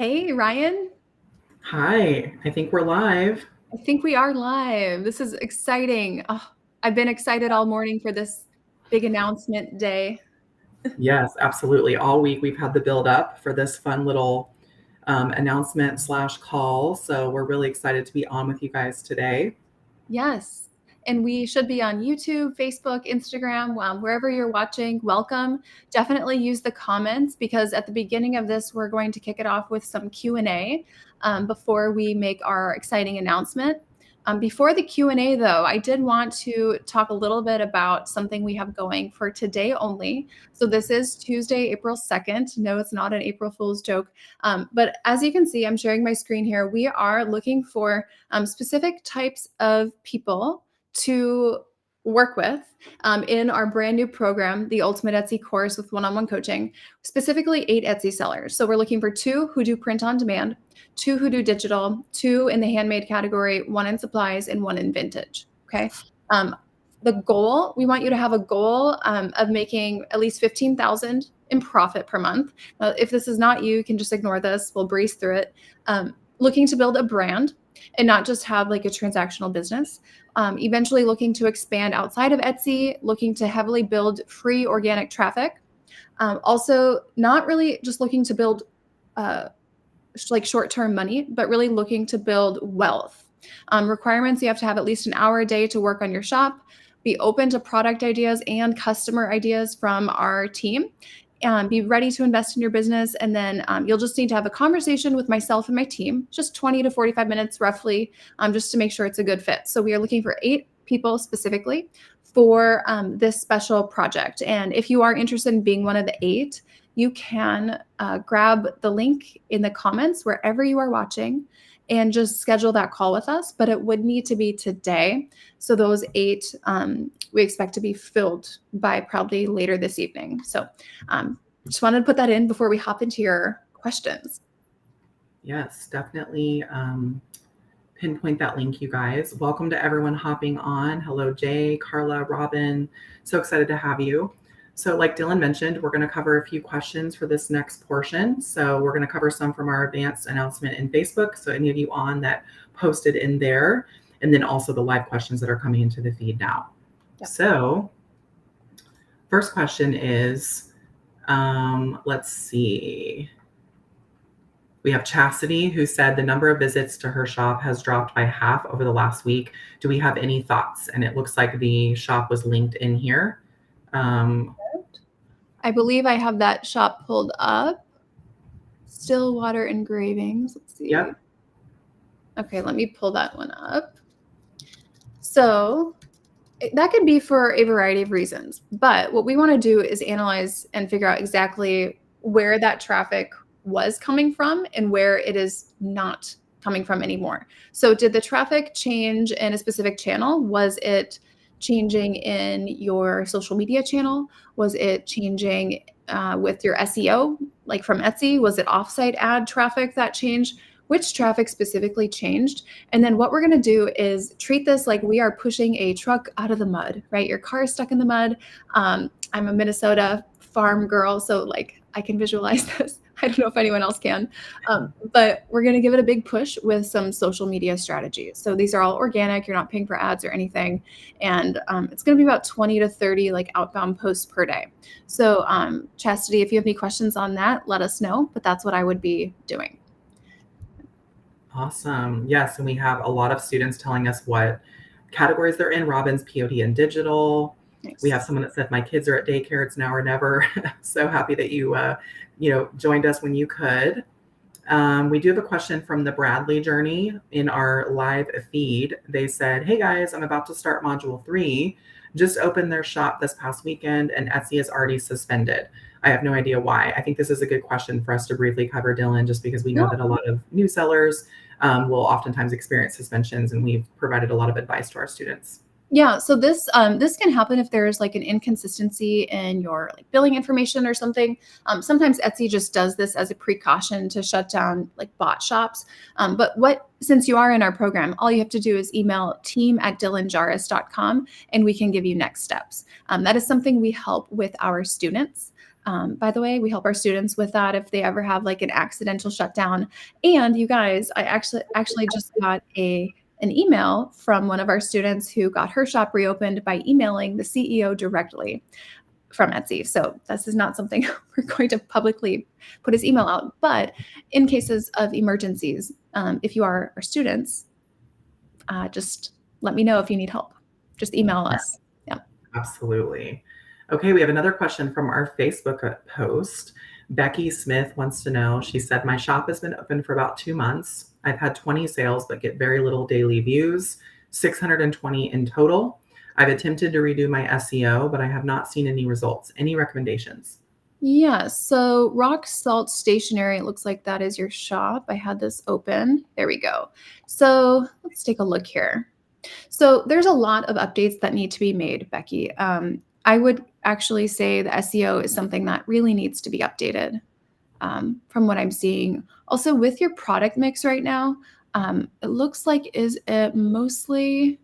Hey, Ryan. Hi, I think we're live. I think we are live. This is exciting. Oh, I've been excited all morning for this big announcement day. Yes, absolutely. All week we've had the build up for this fun little announcement slash call. So we're really excited to be on with you guys today. Yes. And we should be on YouTube, Facebook, Instagram, wherever you're watching. Welcome. Definitely use the comments because at the beginning of this, we're going to kick it off with some Q&A before we make our exciting announcement. Before the Q&A, though, I did want to talk a little bit about something we have going for today only. So this is Tuesday, April 2nd. No, it's not an April Fool's joke. But as you can see, I'm sharing my screen here. We are looking for specific types of people to work with in our brand new program, the Ultimate Etsy course with one-on-one coaching, specifically 8 Etsy sellers. So we're looking for 2 who do print on demand, 2 who do digital, 2 in the handmade category, 1 in supplies, and 1 in vintage. Okay. The goal, we want you to have a goal of making at least $15,000 in profit per month. If this is not you, you can just ignore this. We'll breeze through it. Looking to build a brand and not just have like a transactional business. Eventually looking to expand outside of Etsy, looking to heavily build free organic traffic. Also, not really just looking to build like short-term money, but really looking to build wealth. Requirements, you have to have at least an hour a day to work on your shop, be open to product ideas and customer ideas from our team, be ready to invest in your business. And then you'll just need to have a conversation with myself and my team, just 20 to 45 minutes roughly, just to make sure it's a good fit. So we are looking for 8 people specifically for this special project. And if you are interested in being one of the 8, you can grab the link in the comments wherever you are watching and just schedule that call with us. But it would need to be today. So those 8 we expect to be filled by probably later this evening. So just wanted to put that in before we hop into your questions. Yes, definitely pinpoint that link, you guys. Welcome to everyone hopping on. Hello, Jay, Carla, Robin. So excited to have you. So like Dylan mentioned, we're going to cover a few questions for this next portion. So we're going to cover some from our advanced announcement in Facebook. So any of you on that posted in there, and then also the live questions that are coming into the feed now. Yeah. So first question is, let's see. We have Chastity, who said the number of visits to her shop has dropped by half over the last week. Do we have any thoughts? And it looks like the shop was linked in here. I believe I have that shop pulled up. Stillwater Engravings. Let's see. Yep. Okay, let me pull that one up. So that could be for a variety of reasons. But what we want to do is analyze and figure out exactly where that traffic was coming from and where it is not coming from anymore. So did the traffic change in a specific channel? Was it changing in your social media channel? Was it changing with your SEO, like from Etsy? Was it offsite ad traffic that changed? Which traffic specifically changed? And then what we're going to do is treat this like we are pushing a truck out of the mud, right? Your car is stuck in the mud. I'm a Minnesota farm girl, so like I can visualize this. I don't know if anyone else can, but we're going to give it a big push with some social media strategies. So these are all organic. You're not paying for ads or anything. And it's going to be about 20 to 30 like outbound posts per day. So Chastity, if you have any questions on that, let us know, but that's what I would be doing. Awesome. Yes, and we have a lot of students telling us what categories they're in. Robin's POD and digital. Nice. We have someone that said, my kids are at daycare. It's now or never. So happy that you, joined us when you could. We do have a question from the Bradley Journey in our live feed. They said, hey guys, I'm about to start module 3. Just opened their shop this past weekend and Etsy is already suspended. I have no idea why. I think this is a good question for us to briefly cover, Dylan, just because we know that a lot of new sellers will oftentimes experience suspensions, and we've provided a lot of advice to our students. Yeah, so this can happen if there's like an inconsistency in your like billing information or something. Sometimes Etsy just does this as a precaution to shut down like bot shops. But since you are in our program, all you have to do is email team@dylanjaris.com and we can give you next steps. That is something we help with our students. By the way, we help our students with that if they ever have like an accidental shutdown. And you guys, I actually just got an email from one of our students who got her shop reopened by emailing the CEO directly from Etsy. So this is not something we're going to publicly put his email out, but in cases of emergencies, if you are our students, just let me know if you need help. Just email us. Yeah. Absolutely. Okay, we have another question from our Facebook post. Becky Smith wants to know, she said, my shop has been open for about 2 months. I've had 20 sales, but get very little daily views, 620 in total. I've attempted to redo my SEO, but I have not seen any results. Any recommendations? Yeah, so Rock Salt Stationery, it looks like that is your shop. I had this open. There we go. So let's take a look here. So there's a lot of updates that need to be made, Becky. I would actually say the SEO is something that really needs to be updated, from what I'm seeing. Also, with your product mix right now, it looks like mostly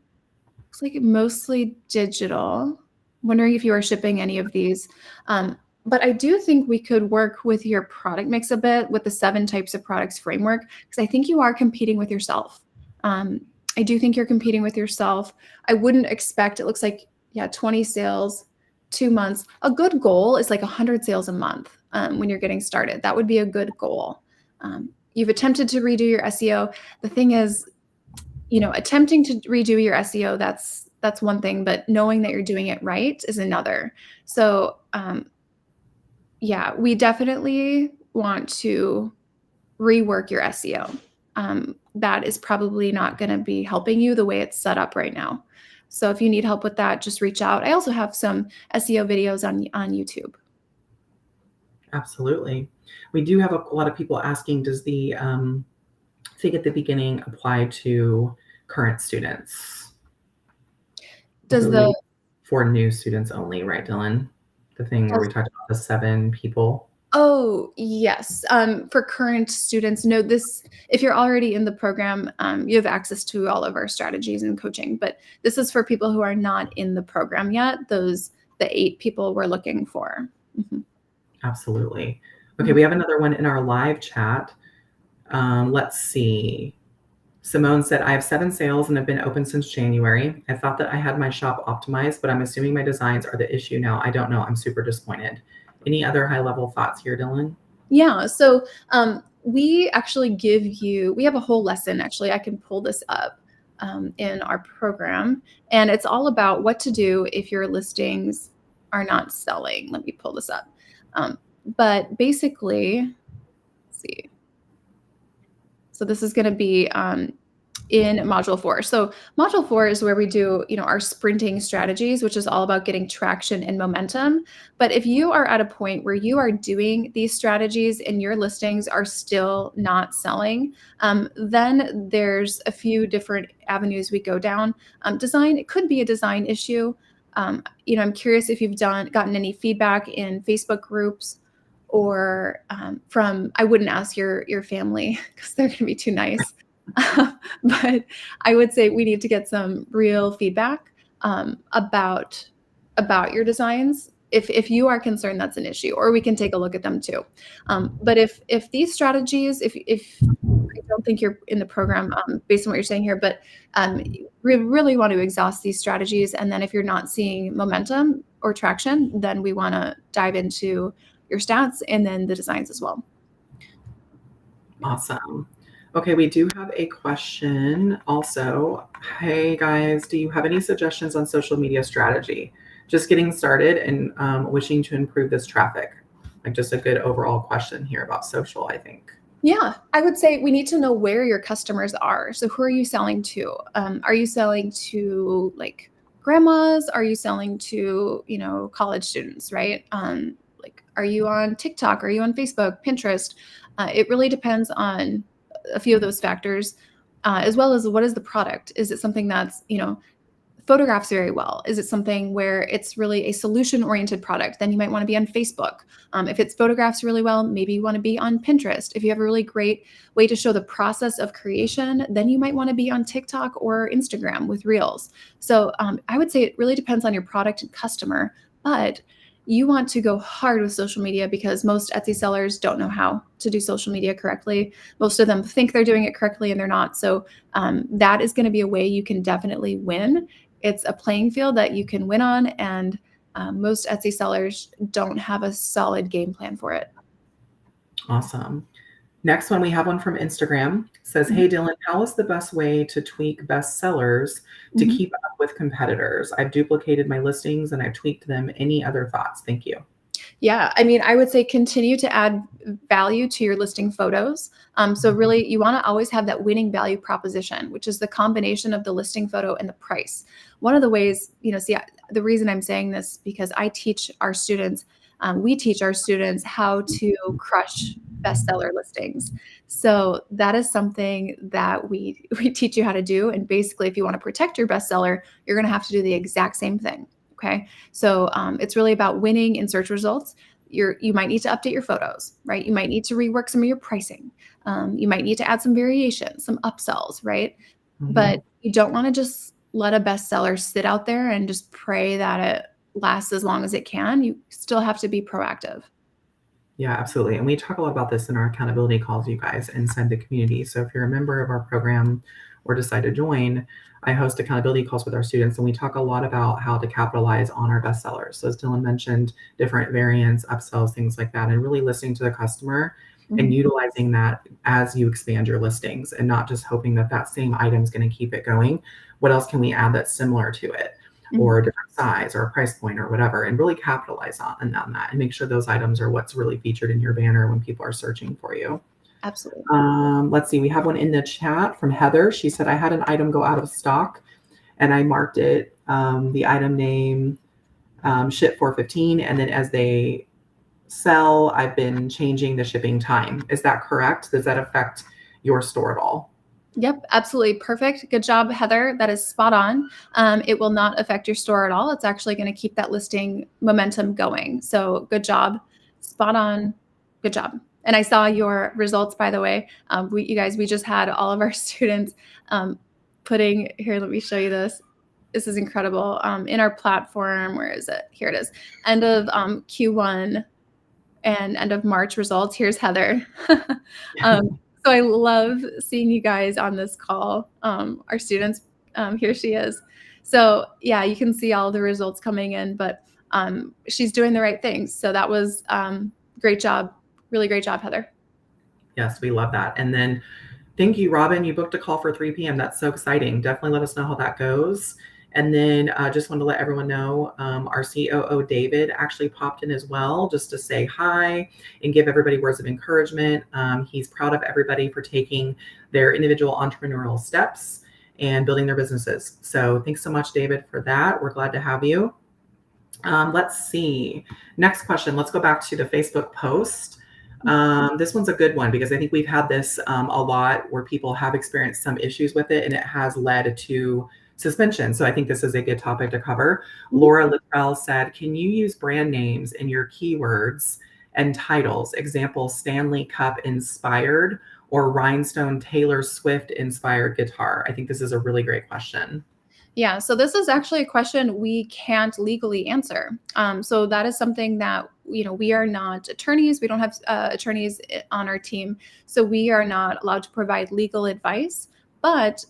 digital. Wondering if you are shipping any of these. But I do think we could work with your product mix a bit with the 7 types of products framework, because I think you are competing with yourself. I do think you're competing with yourself. I wouldn't expect, it looks like, yeah, 20 sales, 2 months. A good goal is like 100 sales a month when you're getting started. That would be a good goal. You've attempted to redo your SEO. The thing is, attempting to redo your SEO, that's one thing, but knowing that you're doing it right is another. So, yeah, we definitely want to rework your SEO. That is probably not going to be helping you the way it's set up right now. So if you need help with that, just reach out. I also have some SEO videos on YouTube. Absolutely. We do have a lot of people asking, does the thing at the beginning apply to current students? Does the For new students only, right, Dylan? The thing where we talked about the 7 people. Oh, yes. For current students, no, if you're already in the program, you have access to all of our strategies and coaching, but this is for people who are not in the program yet, the 8 people we're looking for. Mhm. Absolutely. Okay, we have another one in our live chat. Let's see. Simone said, I have 7 sales and have been open since January. I thought that I had my shop optimized, but I'm assuming my designs are the issue now. I don't know. I'm super disappointed. Any other high-level thoughts here, Dylan? Yeah. So we actually we have a whole lesson. Actually, I can pull this up in our program, and it's all about what to do if your listings are not selling. Let me pull this up. But basically, let's see. So this is going to be in module 4. So module 4 is where we do, our sprinting strategies, which is all about getting traction and momentum. But if you are at a point where you are doing these strategies and your listings are still not selling, then there's a few different avenues we go down. Design, it could be a design issue. I'm curious if you've gotten any feedback in Facebook groups or I wouldn't ask your family because they're going to be too nice. But I would say we need to get some real feedback about your designs. If you are concerned that's an issue, or we can take a look at them too. But if these strategies, if I don't think you're in the program based on what you're saying here, but we really want to exhaust these strategies. And then if you're not seeing momentum or traction, then we want to dive into your stats and then the designs as well. Awesome. Okay, we do have a question also. Hey guys, do you have any suggestions on social media strategy? Just getting started and wishing to improve this traffic. Like just a good overall question here about social, I think. Yeah, I would say we need to know where your customers are. So who are you selling to? Are you selling to like grandmas? Are you selling to, college students, right? Like, are you on TikTok? Are you on Facebook, Pinterest? It really depends on a few of those factors, as well as what is the product? Is it something that's, photographs very well? Is it something where it's really a solution-oriented product? Then you might want to be on Facebook. If it's photographs really well, maybe you want to be on Pinterest. If you have a really great way to show the process of creation, then you might want to be on TikTok or Instagram with Reels. So I would say it really depends on your product and customer, but you want to go hard with social media because most Etsy sellers don't know how to do social media correctly. Most of them think they're doing it correctly and they're not. So that is going to be a way you can definitely win. It's a playing field that you can win on, and most Etsy sellers don't have a solid game plan for it. Awesome. Next one, we have one from Instagram. It says, hey, Dylan, how is the best way to tweak bestsellers to keep up with competitors? I've duplicated my listings and I've tweaked them. Any other thoughts? Thank you. Yeah, I mean, I would say continue to add value to your listing photos. So really, you want to always have that winning value proposition, which is the combination of the listing photo and the price. One of the ways, the reason I'm saying this, because I teach our students, we teach our students how to crush bestseller listings. So that is something that we teach you how to do. And basically, if you want to protect your bestseller, you're going to have to do the exact same thing. Okay. So it's really about winning in search results. You might need to update your photos, right? You might need to rework some of your pricing. You might need to add some variations, some upsells, right? But you don't want to just let a bestseller sit out there and just pray that it lasts as long as it can. You still have to be proactive. Yeah, absolutely. And we talk a lot about this in our accountability calls, you guys, inside the community. So if you're a member of our program or decide to join, I host accountability calls with our students, and we talk a lot about how to capitalize on our bestsellers. So as Dylan mentioned, different variants, upsells, things like that, and really listening to the customer and utilizing that as you expand your listings, and not just hoping that that same item is going to keep it going. What else can we add that's similar to it? Or a different size or a price point or whatever, and really capitalize on that and make sure those items are what's really featured in your banner when people are searching for you. Absolutely. Let's see. We have one in the chat from Heather. She said, I had an item go out of stock and I marked it, the item name, ship 415. And then as they sell, I've been changing the shipping time. Is that correct? Does that affect your store at all? Yep, absolutely. Perfect. Good job, Heather. That is spot on. It will not affect your store at all. It's actually going to keep that listing momentum going. So good job. Spot on. Good job. And I saw your results, by the way. We just had all of our students putting, here, let me show you this. This is incredible. In our platform, where is it? Here it is. End of Q1 and end of March results. Here's Heather. So I love seeing you guys on this call, our students. Here she is. So yeah, you can see all the results coming in, but she's doing the right things. So that was great job. Really great job, Heather. Yes, we love that. And then thank you, Robin. You booked a call for 3 p.m. That's so exciting. Definitely let us know how that goes. And then just wanted to let everyone know our COO, David, actually popped in as well just to say hi and give everybody words of encouragement. He's proud of everybody for taking their individual entrepreneurial steps and building their businesses. So thanks so much, David, for that. We're glad to have you. Let's see. Next question. Let's go back to the Facebook post. This one's a good one because I think we've had this a lot where people have experienced some issues with it and it has led to suspension. So I think this is a good topic to cover. Laura Littrell said, can you use brand names in your keywords and titles? Example, Stanley Cup inspired or Rhinestone Taylor Swift inspired guitar? I think this is a really great question. Yeah, so this is actually a question we can't legally answer. So that is something that, we are not attorneys. We don't have attorneys on our team. So we are not allowed to provide legal advice. But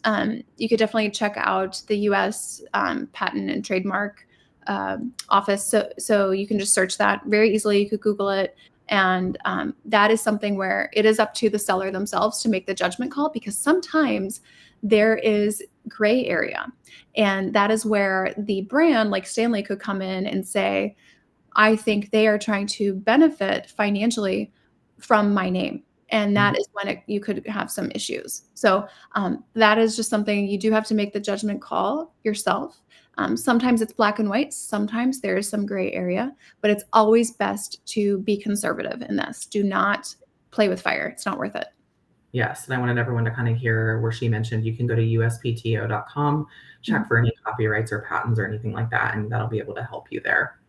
you could definitely check out the U.S. Patent and Trademark Office. So you can just search that very easily. You could Google it. And that is something where it is up to the seller themselves to make the judgment call, because sometimes there is gray area. And that is where the brand like Stanley could come in and say, I think they are trying to benefit financially from my name. And that is when you could have some issues. So that is just something you do have to make the judgment call yourself. Sometimes it's black and white. Sometimes there is some gray area, but it's always best to be conservative in this. Do not play with fire. It's not worth it. Yes, and I wanted everyone to kind of hear where she mentioned you can go to uspto.com, check for any copyrights or patents or anything like that, and that'll be able to help you there.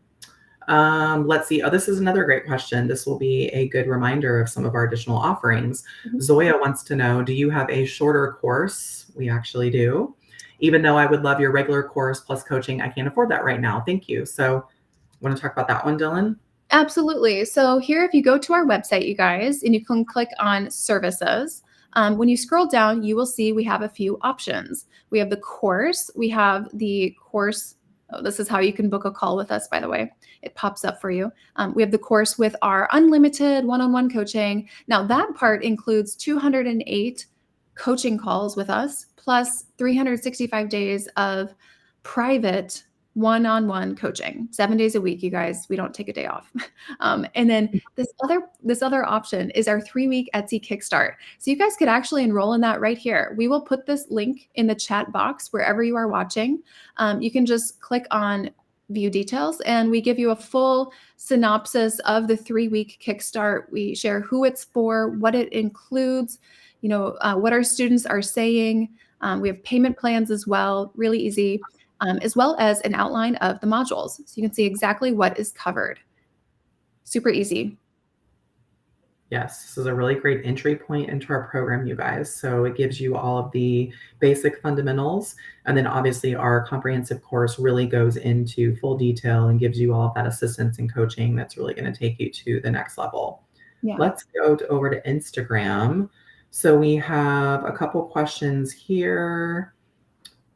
Let's see. Oh, this is another great question. This will be a good reminder of some of our additional offerings. Zoya wants to know, do you have a shorter course? We actually do. Even though I would love your regular course plus coaching, I can't afford that right now. Thank you. So Want to talk about that one, Dylan? Absolutely. So here, if you go to our website, you guys, and you can click on services, when you scroll down, you will see we have a few options. We have the course. We have the course. Oh, this is how you can book a call with us, by the way. It pops up for you. We have the course with our unlimited one-on-one coaching. Now, that part includes 208 coaching calls with us, plus 365 days of private one-on-one coaching, 7 days a week, you guys. We don't take a day off. And then this other option is our 3-week Etsy Kickstart. So you guys could actually enroll in that right here. We will put this link in the chat box wherever you are watching. You can just click on view details, and we give you a full synopsis of the 3-week Kickstart. We share who it's for, what it includes, what our students are saying. We have payment plans as well, really easy. As well as an outline of the modules. So you can see exactly what is covered. Super easy. Yes, this is a really great entry point into our program, you guys. So it gives you all of the basic fundamentals. And then obviously our comprehensive course really goes into full detail and gives you all of that assistance and coaching that's really going to take you to the next level. Yeah. Let's go over to Instagram. So we have a couple questions here.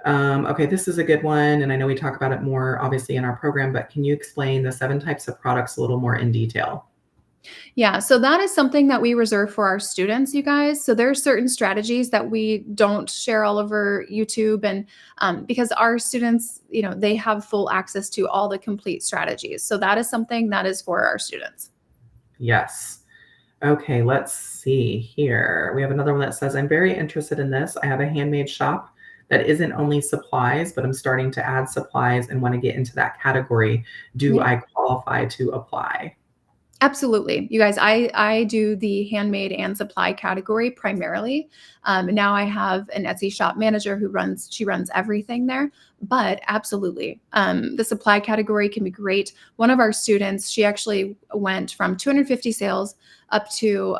Okay, this is a good one, and I know we talk about it more obviously in our program, but can you explain the 7 types of products a little more in detail? Yeah. So that is something that we reserve for our students, you guys. So there are certain strategies that we don't share all over YouTube. And because our students, they have full access to all the complete strategies. So that is something that is for our students. Yes. Okay, let's see here. We have another one that says, I'm very interested in this. I have a handmade shop that isn't only supplies, but I'm starting to add supplies and want to get into that category. Do Yeah. I qualify to apply? Absolutely. You guys, I do the handmade and supply category primarily. Now I have an Etsy shop manager she runs everything there, but absolutely. The supply category can be great. One of our students, she actually went from 250 sales up to,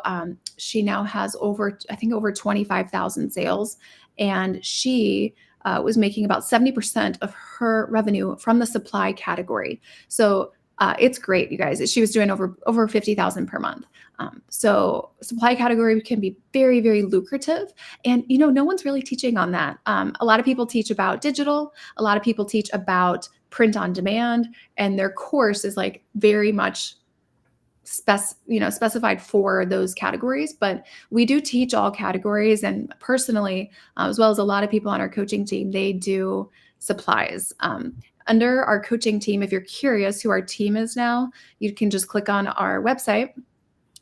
she now has over 25,000 sales. And she was making about 70% of her revenue from the supply category. So it's great, you guys. She was doing over 50,000 per month. So supply category can be very, very lucrative. And, no one's really teaching on that. A lot of people teach about digital. A lot of people teach about print on demand. And their course is like very much specified for those categories. But we do teach all categories. And personally, as well as a lot of people on our coaching team, they do supplies. Under our coaching team, if you're curious who our team is now, you can just click on our website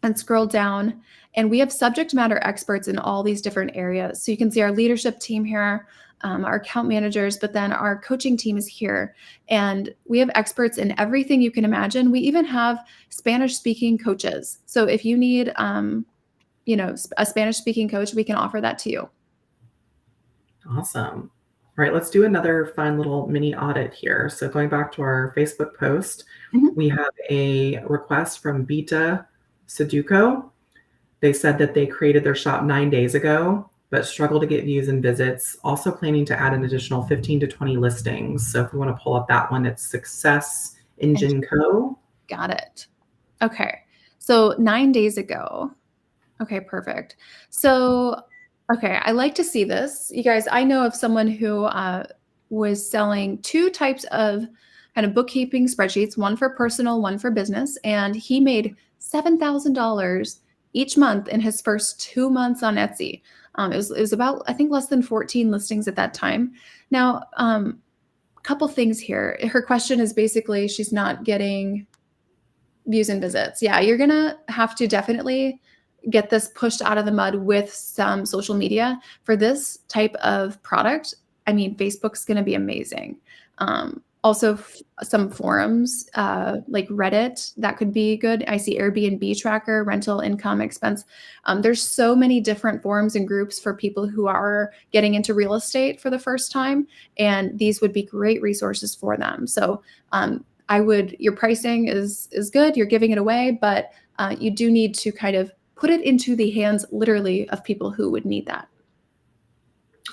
and scroll down. And we have subject matter experts in all these different areas. So you can see our leadership team here, our account managers, but then our coaching team is here. And we have experts in everything you can imagine. We even have Spanish-speaking coaches. So if you need, a Spanish-speaking coach, we can offer that to you. Awesome. All right, let's do another fun little mini audit here. So going back to our Facebook post, we have a request from Beta Sudoku. They said that they created their shop 9 days ago, but struggle to get views and visits. Also planning to add an additional 15 to 20 listings. So if you want to pull up that one, it's Success Engine Co. Got it. Okay. So 9 days ago. Okay, perfect. So okay, I like to see this. You guys, I know of someone who was selling 2 types of kind of bookkeeping spreadsheets, one for personal, one for business, and he made $7,000 each month in his first 2 months on Etsy. It was about, I think, less than 14 listings at that time. Now, a couple things here. Her question is basically she's not getting views and visits. Yeah, you're gonna have to definitely get this pushed out of the mud with some social media for this type of product. I mean, Facebook's going to be amazing. Also, some forums like Reddit, that could be good. I see Airbnb tracker, rental income expense. There's so many different forums and groups for people who are getting into real estate for the first time, and these would be great resources for them. So your pricing is good. You're giving it away, but you do need to kind of put it into the hands literally of people who would need that.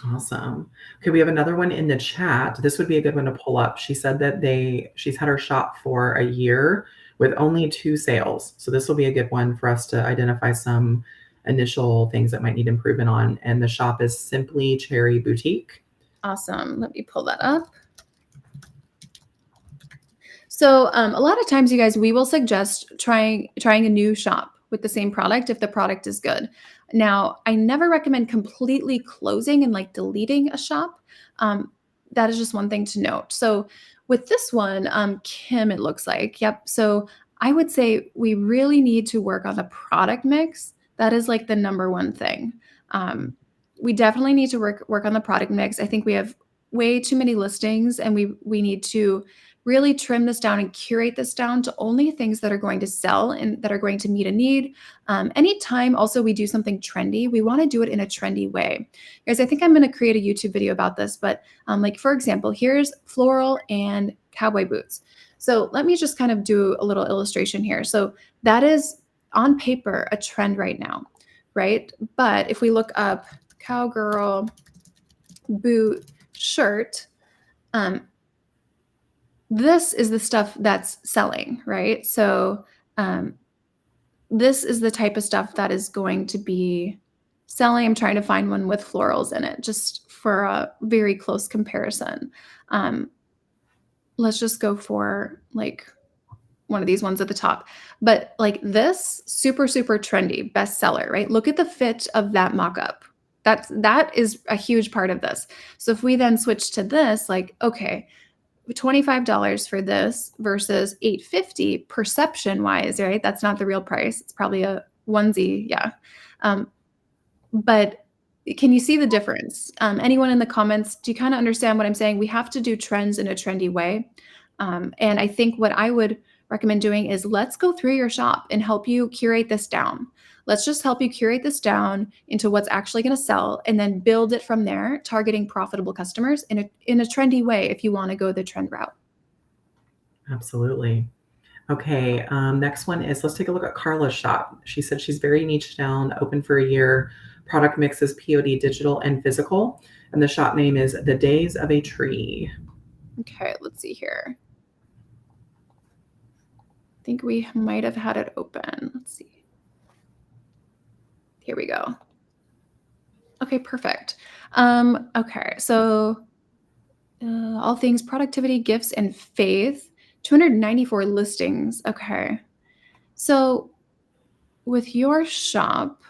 Awesome. Okay, we have another one in the chat. This would be a good one to pull up. She said that she's had her shop for a year with only 2 sales. So this will be a good one for us to identify some initial things that might need improvement on. And the shop is Simply Cherry Boutique. Awesome. Let me pull that up. So a lot of times, you guys, we will suggest trying a new shop with the same product if the product is good. Now, I never recommend completely closing and like deleting a shop. That is just one thing to note. So with this one, Kim, it looks like, yep. So I would say we really need to work on the product mix. That is like the number one thing. Um, we definitely need to work on the product mix. I think we have way too many listings, and we need to really trim this down and curate this down to only things that are going to sell and that are going to meet a need. Anytime also we do something trendy, we want to do it in a trendy way. Guys, I think I'm going to create a YouTube video about this, but like for example, here's floral and cowboy boots. So let me just kind of do a little illustration here. So that is on paper a trend right now, right? But if we look up cowgirl boot shirt, this is the stuff that's selling, right? So this is the type of stuff that is going to be selling. I'm trying to find one with florals in it just for a very close comparison. Let's just go for like one of these ones at the top. But like this, super, super trendy bestseller, right? Look at the fit of that mock-up. That is a huge part of this. So if we then switch to this, like, okay, $25 for this versus $8.50 perception wise, right? That's not the real price. It's probably a onesie. Yeah. But can you see the difference? Anyone in the comments, do you kind of understand what I'm saying? We have to do trends in a trendy way. And I think what I would recommend doing is let's go through your shop and help you curate this down. Let's just help you curate this down into what's actually going to sell and then build it from there, targeting profitable customers in a trendy way if you want to go the trend route. Absolutely. Okay, next one is, let's take a look at Carla's shop. She said she's very niche down, open for a year. Product mix is POD digital and physical. And the shop name is The Days of a Tree. Okay, let's see here. I think we might have had it open. Let's see. Here we go. Okay, perfect. Okay, so all things productivity, gifts, and faith, 294 listings. Okay. So with your shop,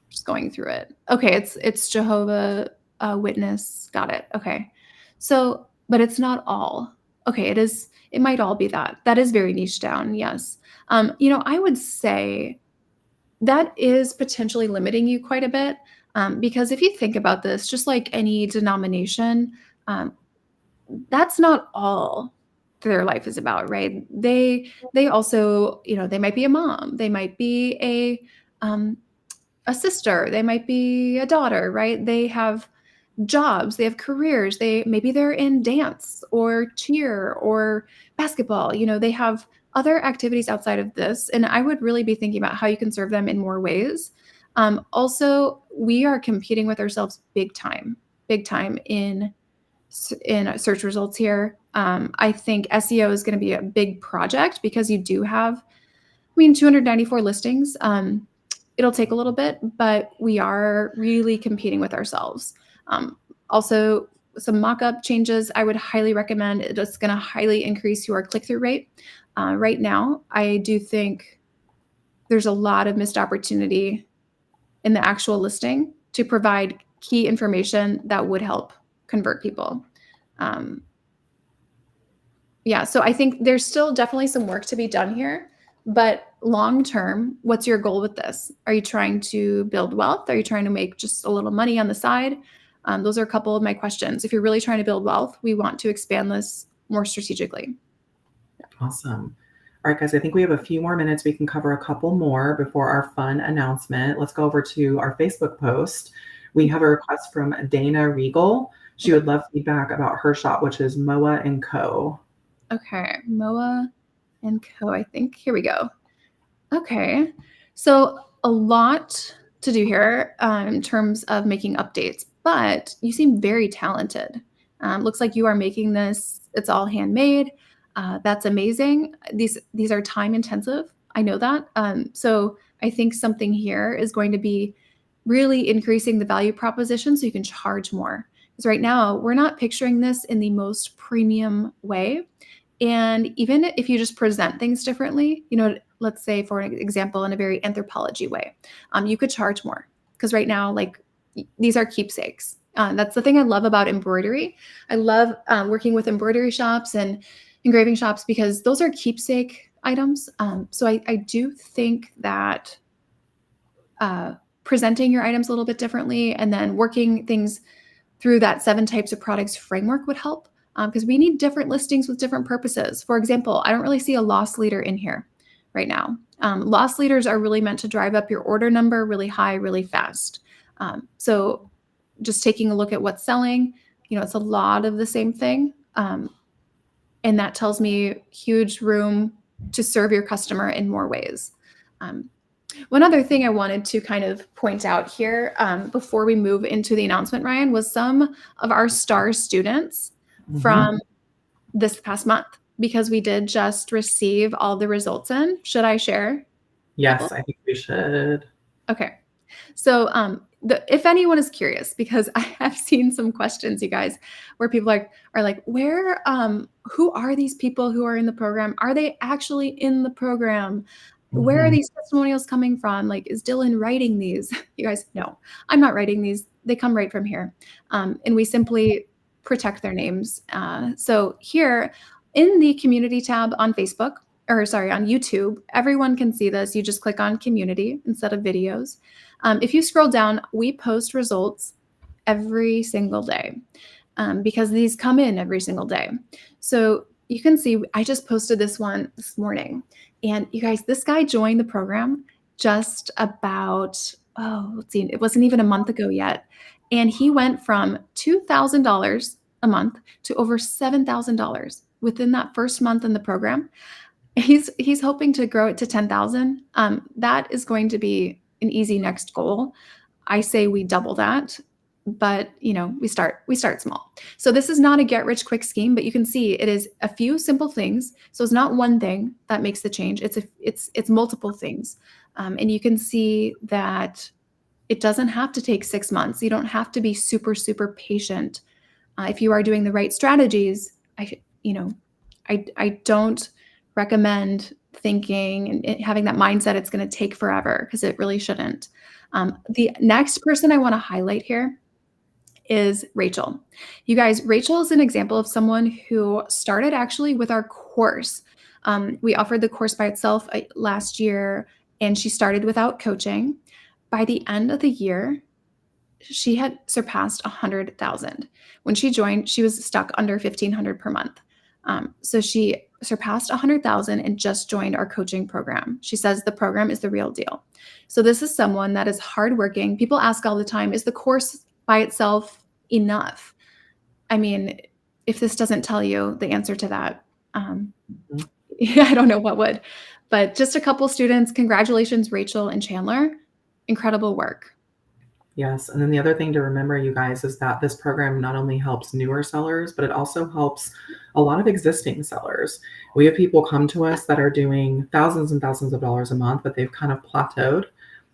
just going through it. Okay, it's Jehovah Witness. Got it. Okay. So, but it's not all. Okay, it might all be that. That is very niche down, yes. I would say that is potentially limiting you quite a bit, because if you think about this, just like any denomination, that's not all their life is about, right? They also, they might be a mom, they might be a sister, they might be a daughter, right? They have jobs, they have careers, they're in dance or cheer or basketball, they have other activities outside of this. And I would really be thinking about how you can serve them in more ways. Also, we are competing with ourselves big time in search results here. I think SEO is going to be a big project because you do have, 294 listings. It'll take a little bit, but we are really competing with ourselves. Also, some mock-up changes I would highly recommend. It's going to highly increase your click-through rate. Right now, I do think there's a lot of missed opportunity in the actual listing to provide key information that would help convert people. So I think there's still definitely some work to be done here. But long term, what's your goal with this? Are you trying to build wealth? Are you trying to make just a little money on the side? Those are a couple of my questions. If you're really trying to build wealth, we want to expand this more strategically. Awesome. All right, guys, I think we have a few more minutes. We can cover a couple more before our fun announcement. Let's go over to our Facebook post. We have a request from Dana Regal. She would love feedback about her shop, which is MOA and Co. Okay, MOA and Co. I think. Here we go. Okay, so a lot to do here in terms of making updates. but you seem very talented. Looks like you are making this. It's all handmade. That's amazing. These are time intensive. I know that. So I think something here is going to be really increasing the value proposition so you can charge more. Because right now we're not picturing this in the most premium way. And even if you just present things differently, let's say for an example, in a very anthropology way, you could charge more. Because right now, like these are keepsakes. That's the thing I love about embroidery. I love working with embroidery shops and engraving shops because those are keepsake items. So I do think that presenting your items a little bit differently and then working things through that 7 types of products framework would help because we need different listings with different purposes. For example, I don't really see a loss leader in here right now. Loss leaders are really meant to drive up your order number really high, really fast. So just taking a look at what's selling, it's a lot of the same thing. And that tells me huge room to serve your customer in more ways. One other thing I wanted to kind of point out here before we move into the announcement, Ryan, was some of our star students from this past month, because we did just receive all the results in. Should I share? Yes, I think we should. Okay. So if anyone is curious, because I have seen some questions, you guys, where people are like, who are these people who are in the program? Are they actually in the program? Where are these testimonials coming from? Like, is Dylan writing these? You guys, no, I'm not writing these. They come right from here. And we simply protect their names. So here in the community tab on Facebook, on YouTube, everyone can see this. You just click on community instead of videos. If you scroll down, we post results every single day because these come in every single day. So you can see I just posted this one this morning. And you guys, this guy joined the program just about, let's see, it wasn't even a month ago yet. And he went from $2,000 a month to over $7,000 within that first month in the program. He's hoping to grow it to 10,000. That is going to be an easy next goal. I say we double that, but we start small. So this is not a get rich quick scheme, but you can see it is a few simple things. So it's not one thing that makes the change. It's multiple things. And you can see that it doesn't have to take 6 months. You don't have to be super, super patient. If you are doing the right strategies, I don't recommend thinking and having that mindset it's going to take forever, because it really shouldn't. The next person I want to highlight here is Rachel. You guys, Rachel is an example of someone who started actually with our course. We offered the course by itself last year, and she started without coaching. By the end of the year, she had surpassed 100,000. When she joined, she was stuck under 1,500 per month. So she surpassed 100,000 and just joined our coaching program. She says the program is the real deal. So this is someone that is hardworking. People ask all the time, is the course by itself enough? I mean, if this doesn't tell you the answer to that, I don't know what would. But just a couple students. Congratulations, Rachel and Chandler. Incredible work. Yes. And then the other thing to remember, you guys, is that this program not only helps newer sellers, but it also helps a lot of existing sellers. We have people come to us that are doing thousands and thousands of dollars a month, but they've kind of plateaued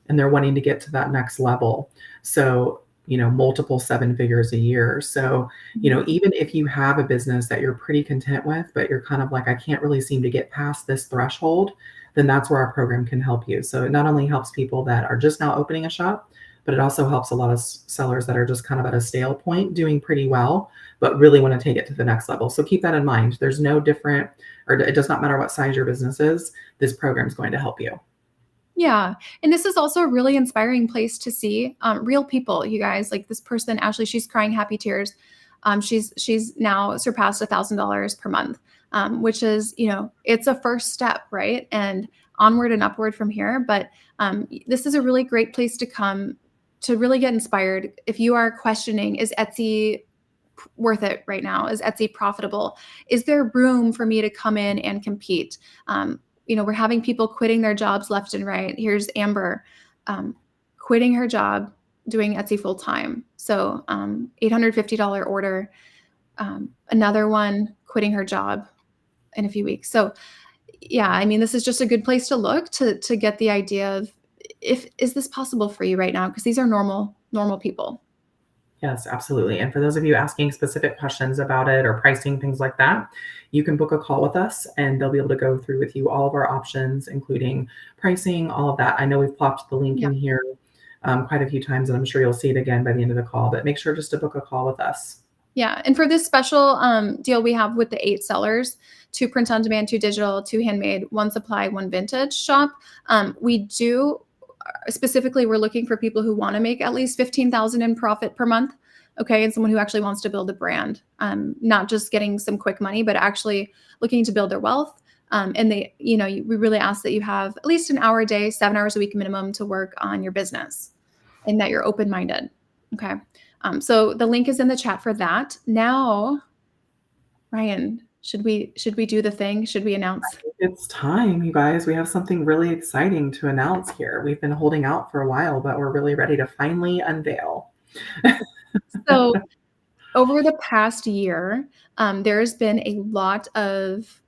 and they're wanting to get to that next level. So, multiple 7 figures a year. So, even if you have a business that you're pretty content with, but you're kind of like, I can't really seem to get past this threshold, then that's where our program can help you. So it not only helps people that are just now opening a shop, but it also helps a lot of sellers that are just kind of at a stale point, doing pretty well, but really want to take it to the next level. So keep that in mind. There's no different, or it does not matter what size your business is, this program is going to help you. Yeah. And this is also a really inspiring place to see real people, you guys. Like this person, Ashley, she's crying happy tears. She's now surpassed $1,000 per month, which is, it's a first step, right? And onward and upward from here. But this is a really great place to come to really get inspired. If you are questioning, is Etsy worth it right now? Is Etsy profitable? Is there room for me to come in and compete? We're having people quitting their jobs left and right. Here's Amber quitting her job doing Etsy full time. So $850 order. Another one quitting her job in a few weeks. So yeah, I mean, this is just a good place to look to get the idea of is this possible for you right now? Because these are normal people. Yes, absolutely. And for those of you asking specific questions about it or pricing, things like that, you can book a call with us and they'll be able to go through with you all of our options, including pricing, all of that. I know we've plopped the link Yeah. in here quite a few times, and I'm sure you'll see it again by the end of the call, but make sure just to book a call with us. Yeah, and for this special, deal we have with the 8 sellers, 2 print on demand, 2 digital, 2 handmade, 1 supply, 1 vintage shop, we do specifically, we're looking for people who wanna make at least 15,000 in profit per month, okay, and someone who actually wants to build a brand, not just getting some quick money, but actually looking to build their wealth, and we really ask that you have at least an hour a day, 7 hours a week minimum to work on your business, and that you're open-minded, okay? So the link is in the chat for that. Now, Ryan, should we do the thing? Should we announce? It's time, you guys. We have something really exciting to announce here. We've been holding out for a while, but we're really ready to finally unveil. So over the past year, there's been a lot of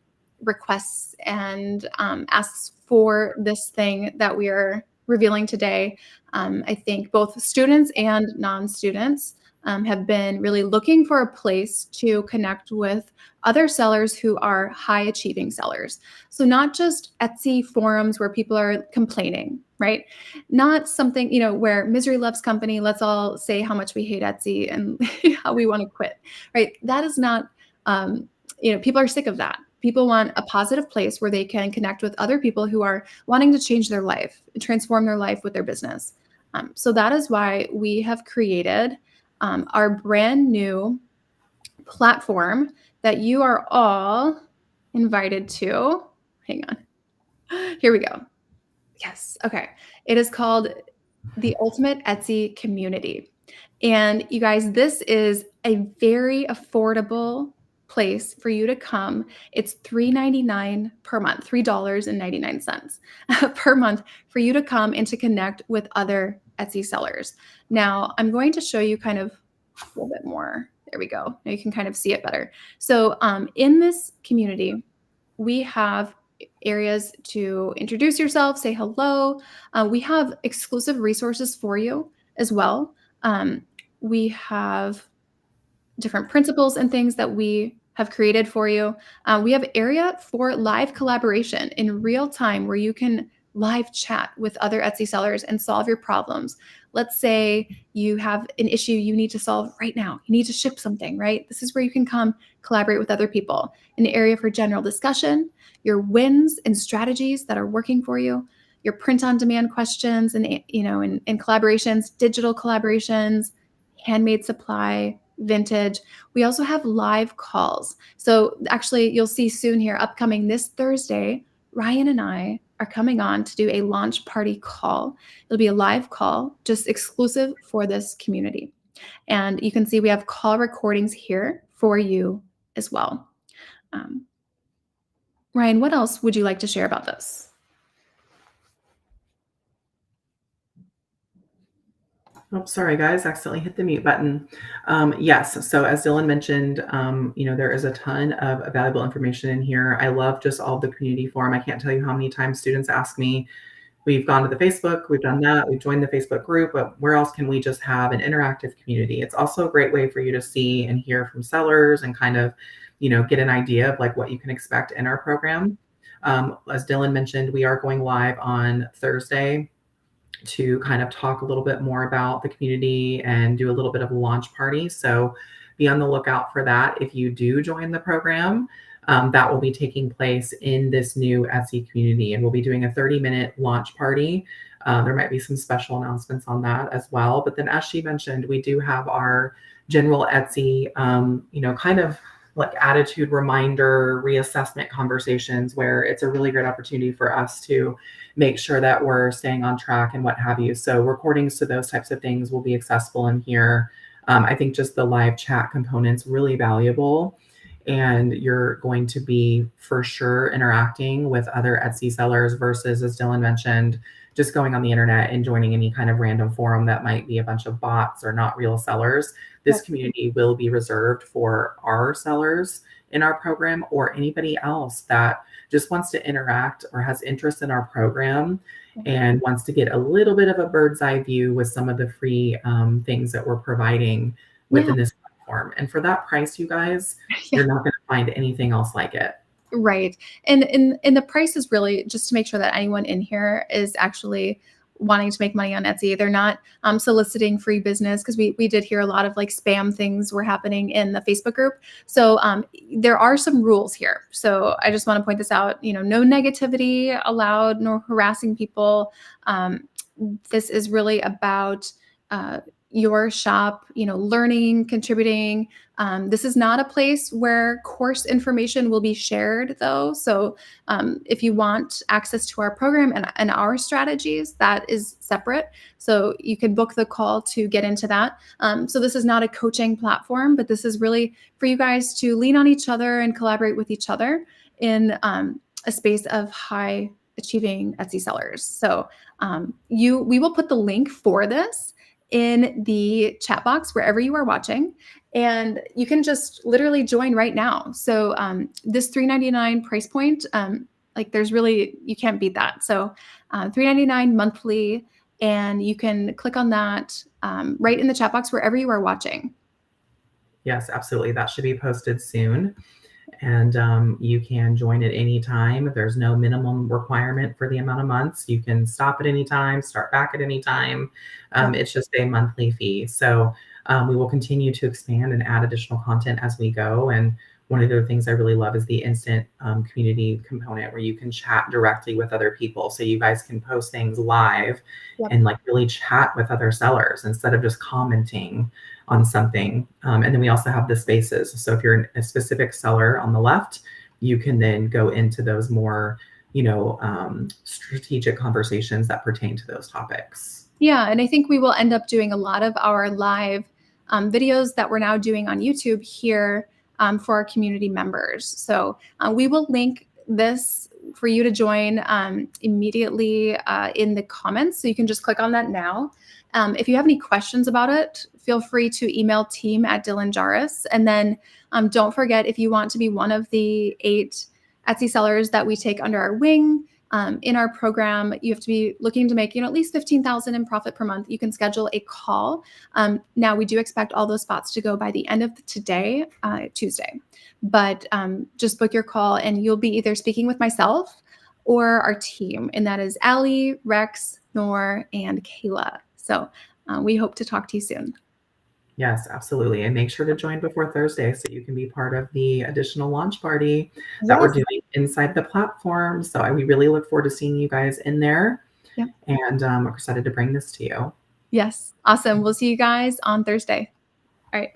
requests and asks for this thing that we are revealing today. I think both students and non-students have been really looking for a place to connect with other sellers who are high achieving sellers. So not just Etsy forums where people are complaining, right? Not something, where misery loves company. Let's all say how much we hate Etsy and how we want to quit, right? That is not, people are sick of that. People want a positive place where they can connect with other people who are wanting to change their life, transform their life with their business. So that is why we have created our brand new platform that you are all invited to. Hang on. Here we go. Yes. Okay. It is called the Ultimate Etsy Community. And you guys, this is a very affordable place for you to come. It's $3.99 per month, $3.99 per month for you to come and to connect with other Etsy sellers. Now, I'm going to show you kind of a little bit more. There we go. Now you can kind of see it better. So in this community, we have areas to introduce yourself, say hello. We have exclusive resources for you as well. We have different principles and things that we have created for you. We have area for live collaboration in real time where you can live chat with other Etsy sellers and solve your problems. Let's say you have an issue you need to solve right now. You need to ship something, right? This is where you can come collaborate with other people. An area for general discussion, your wins and strategies that are working for you, your print on demand questions and collaborations, digital collaborations, handmade supply, vintage. We also have live calls. So actually you'll see soon here upcoming this Thursday, Ryan and I are coming on to do a launch party call. It'll be a live call just exclusive for this community. And you can see we have call recordings here for you as well. Ryan, what else would you like to share about this? Oh, sorry, guys, accidentally hit the mute button. Yes, so as Dylan mentioned, there is a ton of valuable information in here. I love just all the community forum. I can't tell you how many times students ask me, we've gone to the Facebook, we've done that, we've joined the Facebook group, but where else can we just have an interactive community? It's also a great way for you to see and hear from sellers and kind of, get an idea of like what you can expect in our program. As Dylan mentioned, we are going live on Thursday to kind of talk a little bit more about the community and do a little bit of a launch party. So be on the lookout for that. If you do join the program, that will be taking place in this new Etsy community, and we'll be doing a 30-minute launch party. There might be some special announcements on that as well. But then, as she mentioned, we do have our general Etsy, kind of like attitude reminder, reassessment conversations where it's a really great opportunity for us to make sure that we're staying on track and what have you. So recordings to those types of things will be accessible in here. I think just the live chat component's really valuable. and you're going to be for sure interacting with other Etsy sellers versus, as Dylan mentioned, just going on the internet and joining any kind of random forum that might be a bunch of bots or not real sellers. This Yep. community will be reserved for our sellers in our program or anybody else that just wants to interact or has interest in our program and wants to get a little bit of a bird's eye view with some of the free things that we're providing Yeah. within this platform. And for that price, you guys, Yeah. you're not going to find anything else like it. Right. And the price is really just to make sure that anyone in here is actually wanting to make money on Etsy. They're not soliciting free business, because we did hear a lot of like spam things were happening in the Facebook group. So there are some rules here. So I just want to point this out. No negativity allowed, nor harassing people. This is really about your shop, learning, contributing. This is not a place where course information will be shared, though. So if you want access to our program and our strategies, that is separate. So you can book the call to get into that. So this is not a coaching platform, but this is really for you guys to lean on each other and collaborate with each other in a space of high achieving Etsy sellers. So we will put the link for this in the chat box wherever you are watching, and you can just literally join right now. So this $3.99 price point, you can't beat that. So $3.99 monthly, and you can click on that right in the chat box wherever you are watching. Yes, absolutely. That should be posted soon. And you can join at any time. There's no minimum requirement for the amount of months. You can stop at any time, start back at any time. It's just a monthly fee. So we will continue to expand and add additional content as we go. And one of the things I really love is the instant community component, where you can chat directly with other people. So you guys can post things live and like really chat with other sellers instead of just commenting on something. And then we also have the spaces. So if you're a specific seller on the left, you can then go into those more, strategic conversations that pertain to those topics. Yeah, and I think we will end up doing a lot of our live videos that we're now doing on YouTube here for our community members. So we will link this for you to join immediately in the comments. So you can just click on that now. If you have any questions about it, feel free to email team@Dylan And then don't forget, if you want to be one of the 8 Etsy sellers that we take under our wing, in our program, you have to be looking to make, at least $15,000 in profit per month. You can schedule a call. Now we do expect all those spots to go by the end of today, Tuesday, but just book your call and you'll be either speaking with myself or our team. And that is Allie, Rex, Nor, and Kayla. So we hope to talk to you soon. Yes, absolutely. And make sure to join before Thursday so you can be part of the additional launch party that we're doing inside the platform. So we really look forward to seeing you guys in there. Yeah. And we're excited to bring this to you. Yes. Awesome. We'll see you guys on Thursday. All right.